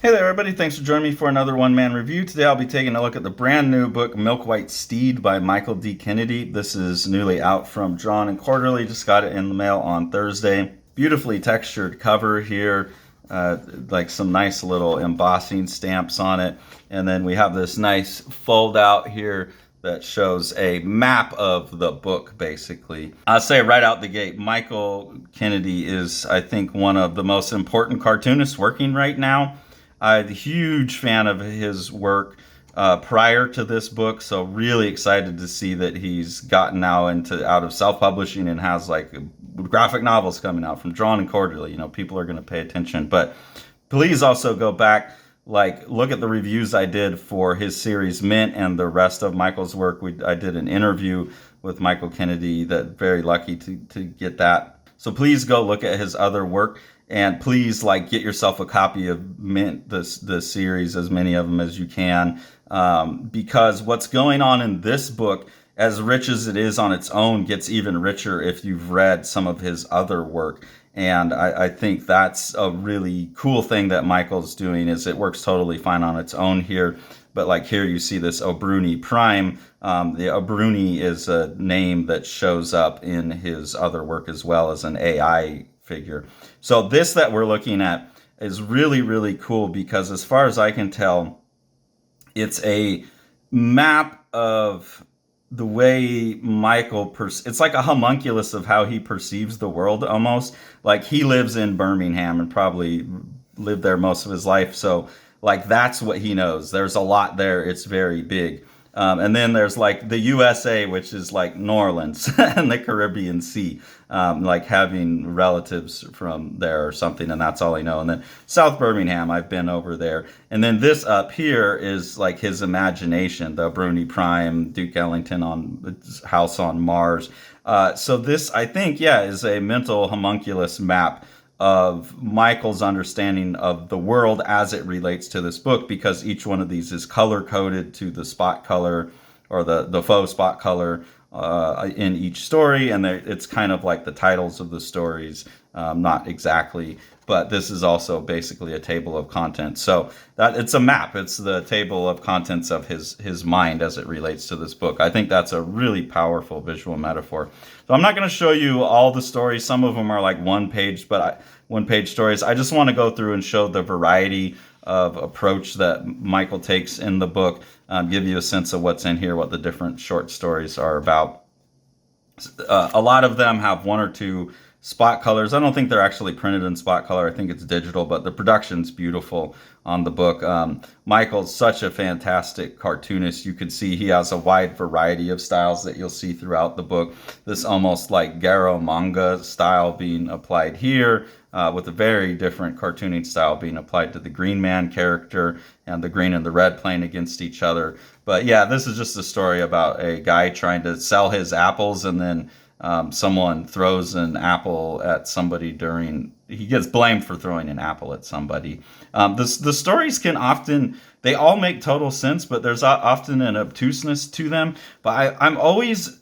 Hey there, everybody. Thanks for joining me for another one-man review. Today I'll be taking a look at the brand new book, Milk White Steed by Michael D. Kennedy. This is newly out from Drawn and Quarterly. Just got it in the mail on Thursday. Beautifully textured cover here, like some nice little embossing stamps on it. And then we have this nice fold out here that shows a map of the book, basically. I'll say right out the gate, Michael Kennedy is, I think, one of the most important cartoonists working right now. I'm a huge fan of his work prior to this book, so really excited to see that he's gotten now out of self-publishing and has like graphic novels coming out from Drawn and Quarterly. People are going to pay attention. But please also go back, look at the reviews I did for his series Mint and the rest of Michael's work. I did an interview with Michael Kennedy that very lucky to get that. So please go look at his other work. And please, get yourself a copy of Mint, the series, as many of them as you can, because what's going on in this book, as rich as it is on its own, gets even richer if you've read some of his other work. And I think that's a really cool thing that Michael's doing. Is it works totally fine on its own here, but here you see this Obruni Prime. The Obruni is a name that shows up in his other work as well as an AI figure. So this that we're looking at is really, really cool because as far as I can tell, it's a map of the way it's like a homunculus of how he perceives the world almost. Like he lives in Birmingham and probably lived there most of his life. So that's what he knows. There's a lot there. It's very big. And then there's the USA, which is like New Orleans and the Caribbean Sea, having relatives from there or something, and that's all I know. And then South Birmingham, I've been over there. And then this up here is his imagination, the Bruni Prime, Duke Ellington on House on Mars. So this, I think, yeah, is a mental homunculus map of Michael's understanding of the world as it relates to this book, because each one of these is color coded to the spot color or the faux spot color in each story, and it's kind of like the titles of the stories, not exactly, but this is also basically a table of contents. So that it's a map. It's the table of contents of his mind as it relates to this book. I think that's a really powerful visual metaphor. So I'm not going to show you all the stories. Some of them are one page stories. I just want to go through and show the variety of approach that Michael takes in the book, give you a sense of what's in here, what the different short stories are about. A lot of them have one or two spot colors. I don't think they're actually printed in spot color. I think it's digital, but the production's beautiful on the book. Michael's such a fantastic cartoonist. You can see he has a wide variety of styles that you'll see throughout the book. This almost like Garo manga style being applied here, with a very different cartooning style being applied to the Green Man character and the green and the red playing against each other. But yeah, this is just a story about a guy trying to sell his apples, and then someone throws an apple at somebody he gets blamed for throwing an apple at somebody. The stories they all make total sense, but there's often an obtuseness to them. But I'm always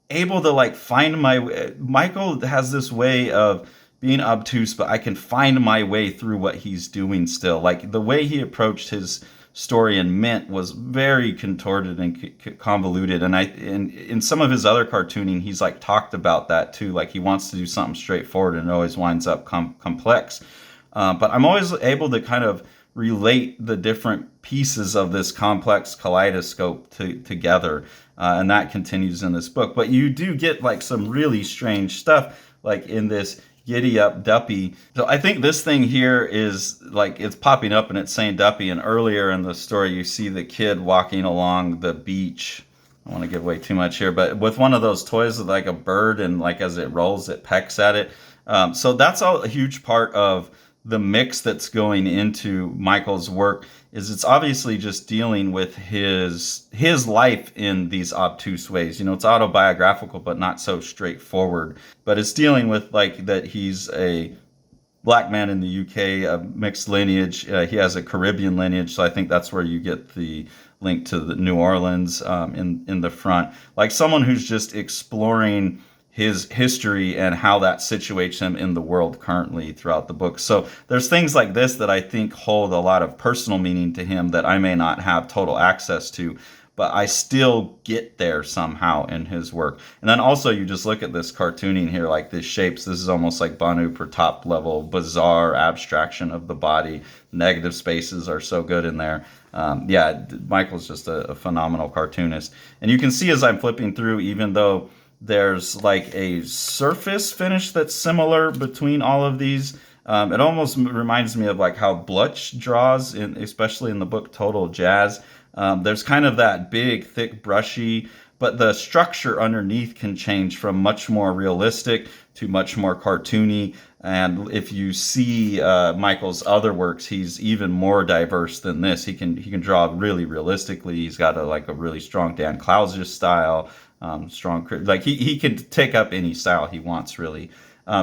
able to find my way. Michael has this way of being obtuse, but I can find my way through what he's doing still. The way he approached his story in Mint was very contorted and convoluted, and in some of his other cartooning, he's talked about that too. He wants to do something straightforward, and it always winds up complex. But I'm always able to kind of relate the different pieces of this complex kaleidoscope together, and that continues in this book. But you do get some really strange stuff, in this Giddy Up Duppy. So I think this thing here is it's popping up and it's saying Duppy, and earlier in the story you see the kid walking along the beach. I don't want to give away too much here, but with one of those toys with a bird, and as it rolls it pecks at it. So that's all a huge part of the mix that's going into Michael's work. Is it's obviously just dealing with his life in these obtuse ways. It's autobiographical, but not so straightforward. But it's dealing with that he's a black man in the UK, a mixed lineage. He has a Caribbean lineage, so I think that's where you get the link to the New Orleans in the front. Someone who's just exploring his history and how that situates him in the world currently throughout the book. So there's things like this that I think hold a lot of personal meaning to him that I may not have total access to, but I still get there somehow in his work. And then also you just look at this cartooning here, like these shapes. This is almost like Banu Pratap level, bizarre abstraction of the body. Negative spaces are so good in there. Yeah, Michael's just a phenomenal cartoonist. And you can see as I'm flipping through, even though there's like a surface finish that's similar between all of these. It almost reminds me of like how Blutch draws, especially in the book Total Jazz. There's kind of that big, thick, brushy, but the structure underneath can change from much more realistic to much more cartoony. And if you see Michael's other works, he's even more diverse than this. He can draw really realistically. He's got a really strong Dan Clausius style. Strong, like he can take up any style he wants, really.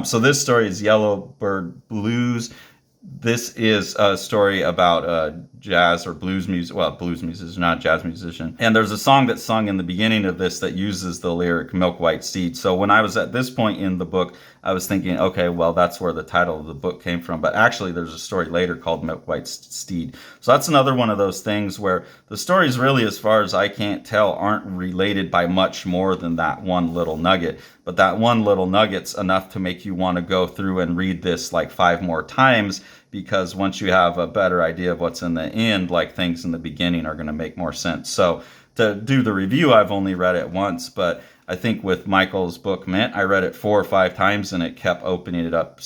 So this story is Yellowbird Blues. This is a story about jazz or blues music. Well, blues musician, not a jazz musician. And there's a song that's sung in the beginning of this that uses the lyric Milk White Steed. So when I was at this point in the book, I was thinking, okay, well, that's where the title of the book came from. But actually, there's a story later called Milk White Steed. So that's another one of those things where the stories really, as far as I can't tell, aren't related by much more than that one little nugget. But that one little nugget's enough to make you want to go through and read this like 5 more times, because once you have a better idea of what's in the end, like things in the beginning are going to make more sense. So to do the review, I've only read it once, but I think with Michael's book Mint, I read it 4 or 5 times, and it kept opening it up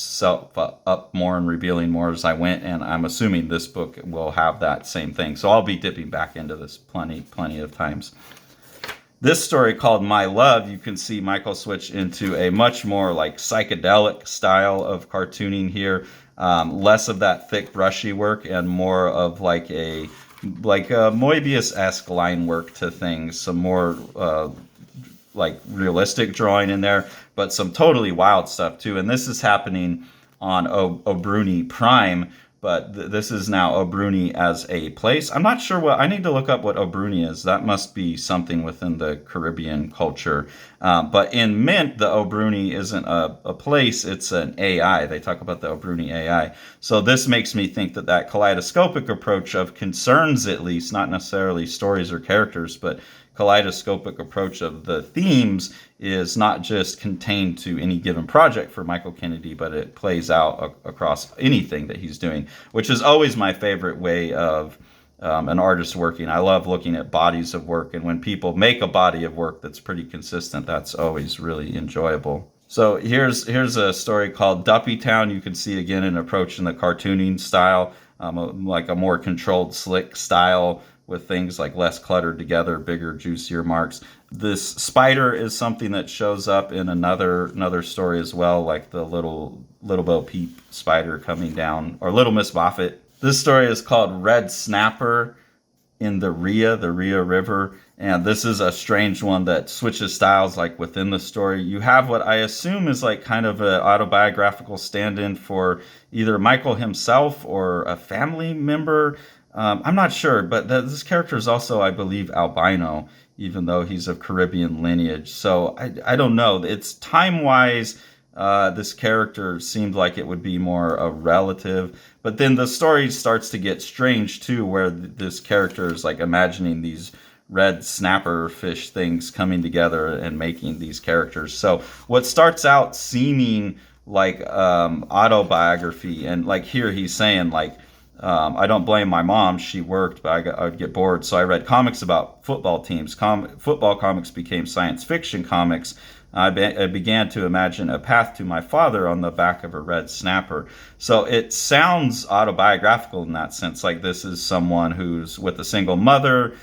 more and revealing more as I went. And I'm assuming this book will have that same thing. So I'll be dipping back into this plenty of times. This story called My Love, you can see Michael switch into a much more like psychedelic style of cartooning here. Less of that thick brushy work and more of like a Moebius-esque line work to things. Some more like realistic drawing in there, but some totally wild stuff too. And this is happening on O'Bruney Prime, but this is now O'Bruney as a place. I'm not sure I need to look up what O'Bruney is. That must be something within the Caribbean culture. But in Mint, the O'Bruney isn't a place, it's an AI. They talk about the O'Bruney AI. So this makes me think that kaleidoscopic approach of concerns, at least, not necessarily stories or characters, but kaleidoscopic approach of the themes is not just contained to any given project for Michael Kennedy, but it plays out across anything that he's doing, which is always my favorite way of an artist working. I love looking at bodies of work, and when people make a body of work that's pretty consistent, that's always really enjoyable. So here's a story called Duppy Town. You can see again an approach in the cartooning style, like a more controlled, slick style, with things like less cluttered together, bigger, juicier marks. This spider is something that shows up in another story as well, like the little Bo Peep spider coming down, or Little Miss Moffat. This story is called Red Snapper in the Rhea River, and this is a strange one that switches styles like within the story. You have what I assume is like kind of an autobiographical stand-in for either Michael himself or a family member. I'm not sure, but this character is also, I believe, albino, even though he's of Caribbean lineage. So I don't know. It's time-wise, this character seemed like it would be more a relative. But then the story starts to get strange, too, where this character is like imagining these red snapper fish things coming together and making these characters. So what starts out seeming like autobiography, and like here he's saying like, I don't blame my mom. She worked, but I would get bored. So I read comics about football teams. Football comics became science fiction comics. I began to imagine a path to my father on the back of a red snapper. So it sounds autobiographical in that sense. Like this is someone who's with a single mother.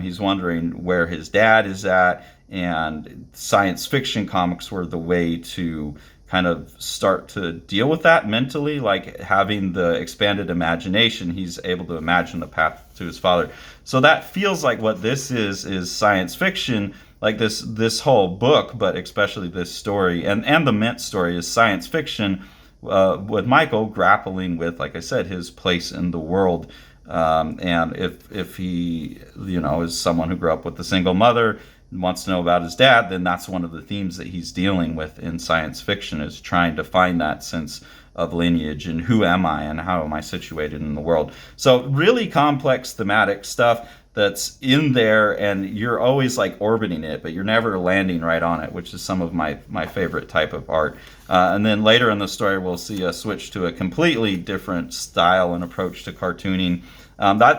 He's wondering where his dad is at. And science fiction comics were the way to kind of start to deal with that mentally, like having the expanded imagination. He's able to imagine the path to his father. So that feels like what this is science fiction, like this whole book, but especially this story and the Mint story is science fiction, with Michael grappling with, like I said, his place in the world. And if he, is someone who grew up with a single mother, wants to know about his dad, then that's one of the themes that he's dealing with in science fiction, is trying to find that sense of lineage and who am I and how am I situated in the world. So really complex thematic stuff that's in there, and you're always like orbiting it, but you're never landing right on it, which is some of my favorite type of art. And then later in the story, we'll see a switch to a completely different style and approach to cartooning.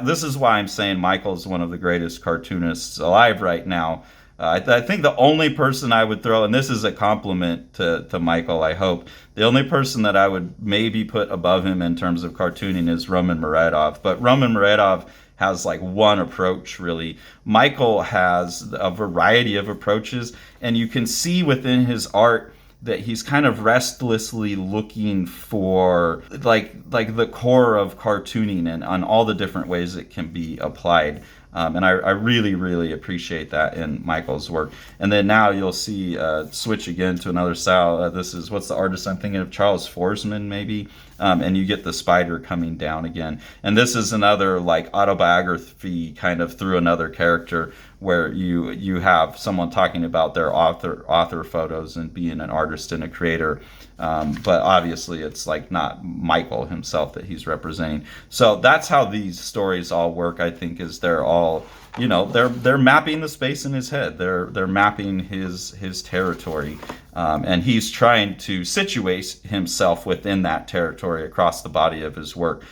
This is why I'm saying Michael's one of the greatest cartoonists alive right now. I think the only person I would throw, and this is a compliment to Michael, I hope, the only person that I would maybe put above him in terms of cartooning is Roman Muradov. But Roman Muradov has like one approach, really. Michael has a variety of approaches, and you can see within his art that he's kind of restlessly looking for like the core of cartooning and on all the different ways it can be applied. And I really, really appreciate that in Michael's work. And then now you'll see switch again to another style. This is, what's the artist I'm thinking of? Charles Forsman, maybe. And you get the spider coming down again. And this is another like autobiography kind of through another character, where you have someone talking about their author photos and being an artist and a creator. But obviously it's like not Michael himself that he's representing. So that's how these stories all work, I think, is they're all, they're mapping the space in his head. They're mapping his territory. And he's trying to situate himself within that territory across the body of his work.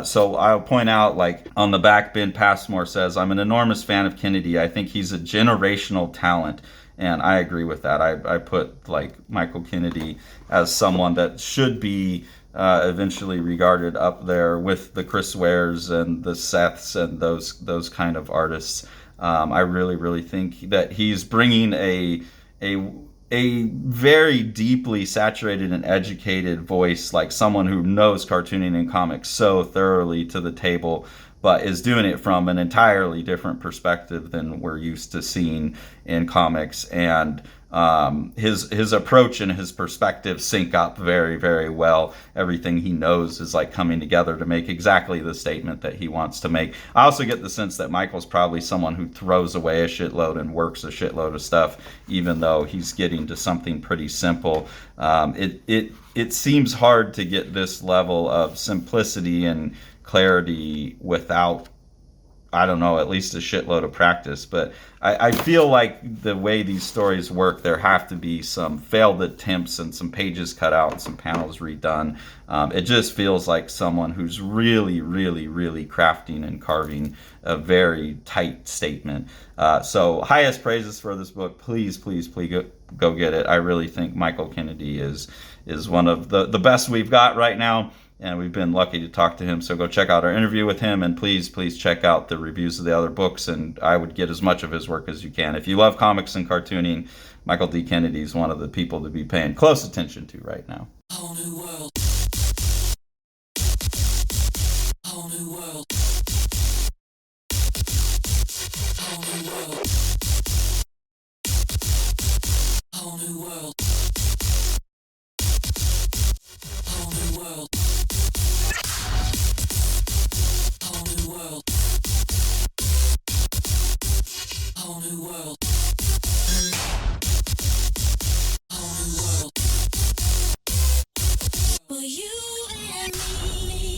So I'll point out, like on the back, Ben Passmore says, "I'm an enormous fan of Kennedy. I think he's a generational talent." And I agree with that. I put like Michael Kennedy as someone that should be eventually regarded up there with the Chris Wares and the Seths and those kind of artists. I really, really think that he's bringing a very deeply saturated and educated voice, like someone who knows cartooning and comics so thoroughly, to the table, but is doing it from an entirely different perspective than we're used to seeing in comics. And his approach and his perspective sync up very, very well. Everything he knows is like coming together to make exactly the statement that he wants to make. I also get the sense that Michael's probably someone who throws away a shitload and works a shitload of stuff, even though he's getting to something pretty simple. It seems hard to get this level of simplicity and clarity without, I don't know, at least a shitload of practice. But I feel like the way these stories work, there have to be some failed attempts and some pages cut out and some panels redone. It just feels like someone who's really, really, really crafting and carving a very tight statement. So highest praises for this book. Please, please, please go get it. I really think Michael Kennedy is one of the best we've got right now. And we've been lucky to talk to him. So go check out our interview with him, and please, please check out the reviews of the other books. And I would get as much of his work as you can. If you love comics and cartooning, Michael D. Kennedy is one of the people to be paying close attention to right now. Whole new world. Whole new world. Whole new world. Whole new world. Whole new world. Whole new world. Whole new world. For you and me.